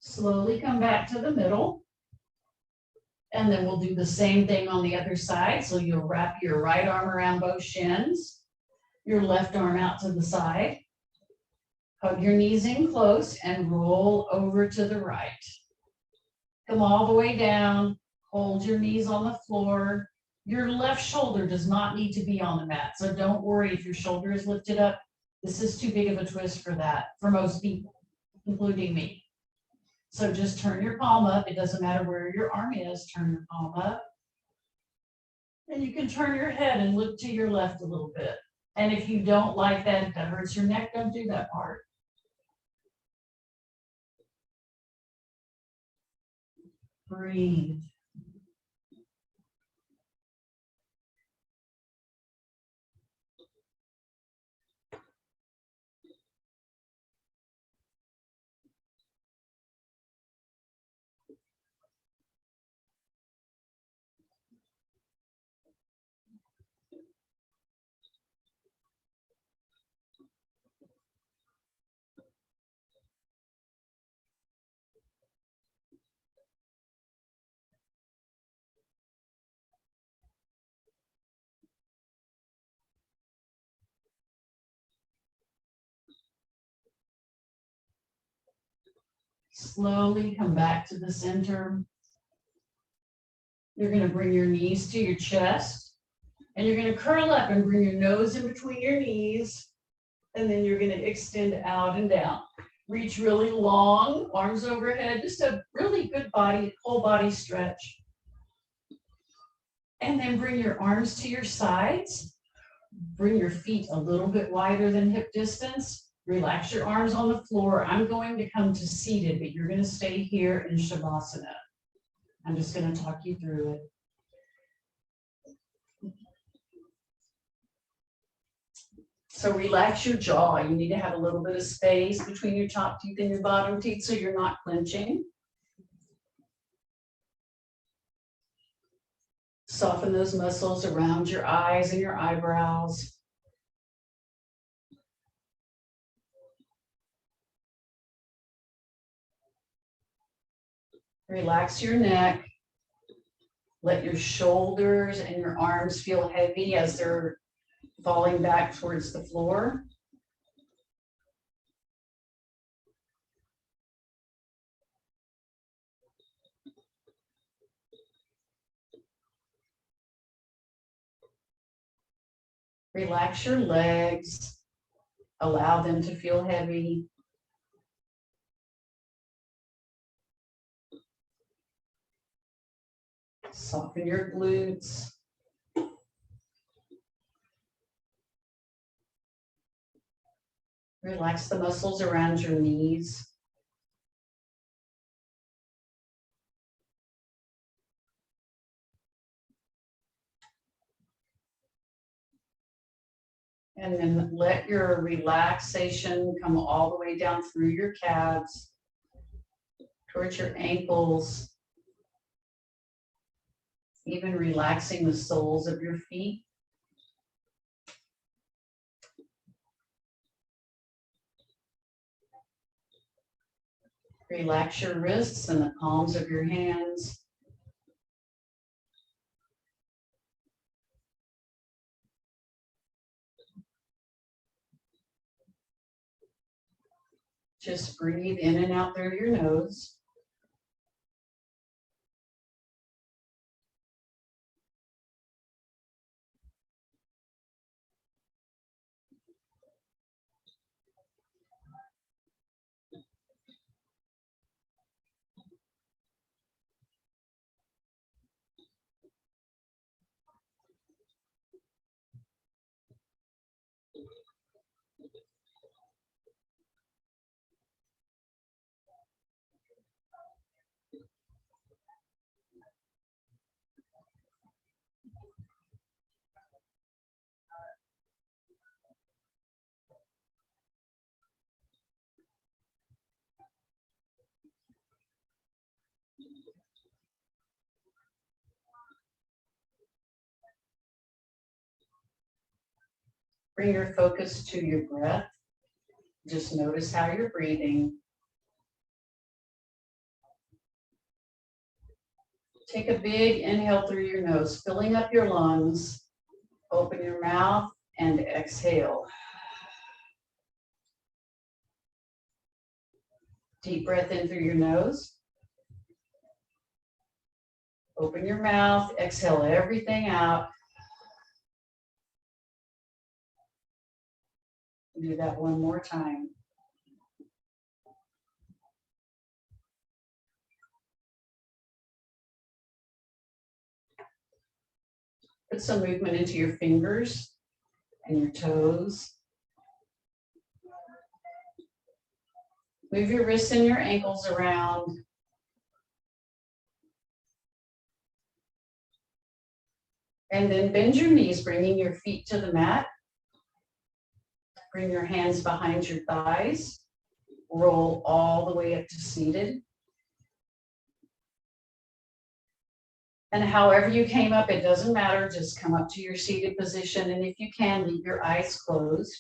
Slowly come back to the middle. And then we'll do the same thing on the other side. So you'll wrap your right arm around both shins, your left arm out to the side. Hug your knees in close and roll over to the right. Come all the way down. Hold your knees on the floor. Your left shoulder does not need to be on the mat. So don't worry if your shoulder is lifted up. This is too big of a twist for that, for most people, including me. So just turn your palm up. It doesn't matter where your arm is. Turn your palm up. And you can turn your head and look to your left a little bit. And if you don't like that, if that hurts your neck, don't do that part. Breathe. Slowly come back to the center. You're going to bring your knees to your chest. And you're going to curl up and bring your nose in between your knees. And then you're going to extend out and down. Reach really long, arms overhead, just a really good body, whole body stretch. And then bring your arms to your sides. Bring your feet a little bit wider than hip distance. Relax your arms on the floor. I'm going to come to seated, but you're going to stay here in Shavasana. I'm just going to talk you through it. So relax your jaw. You need to have a little bit of space between your top teeth and your bottom teeth so you're not clenching. Soften those muscles around your eyes and your eyebrows. Relax your neck. Let your shoulders and your arms feel heavy as they're falling back towards the floor. Relax your legs. Allow them to feel heavy. Soften your glutes. Relax the muscles around your knees. And then let your relaxation come all the way down through your calves, towards your ankles, even relaxing the soles of your feet. Relax your wrists and the palms of your hands. Just breathe in and out through your nose. Bring your focus to your breath. Just notice how you're breathing. Take a big inhale through your nose, filling up your lungs. Open your mouth and exhale. Deep breath in through your nose. Open your mouth, exhale everything out. Do that one more time. Put some movement into your fingers and your toes. Move your wrists and your ankles around. And then bend your knees, bringing your feet to the mat. Bring your hands behind your thighs. Roll all the way up to seated. And however you came up, it doesn't matter. Just come up to your seated position. And if you can, leave your eyes closed.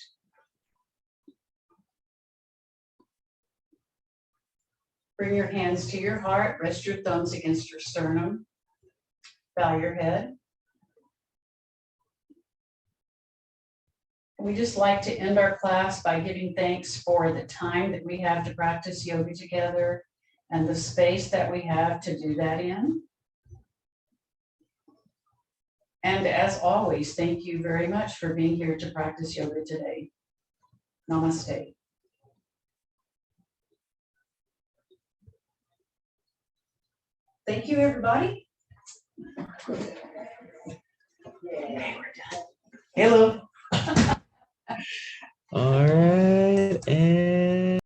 Bring your hands to your heart. Rest your thumbs against your sternum. Bow your head. We just like to end our class by giving thanks for the time that we have to practice yoga together and the space that we have to do that in. And as always, thank you very much for being here to practice yoga today. Namaste. Thank you, everybody. Yeah, we're done. Hello.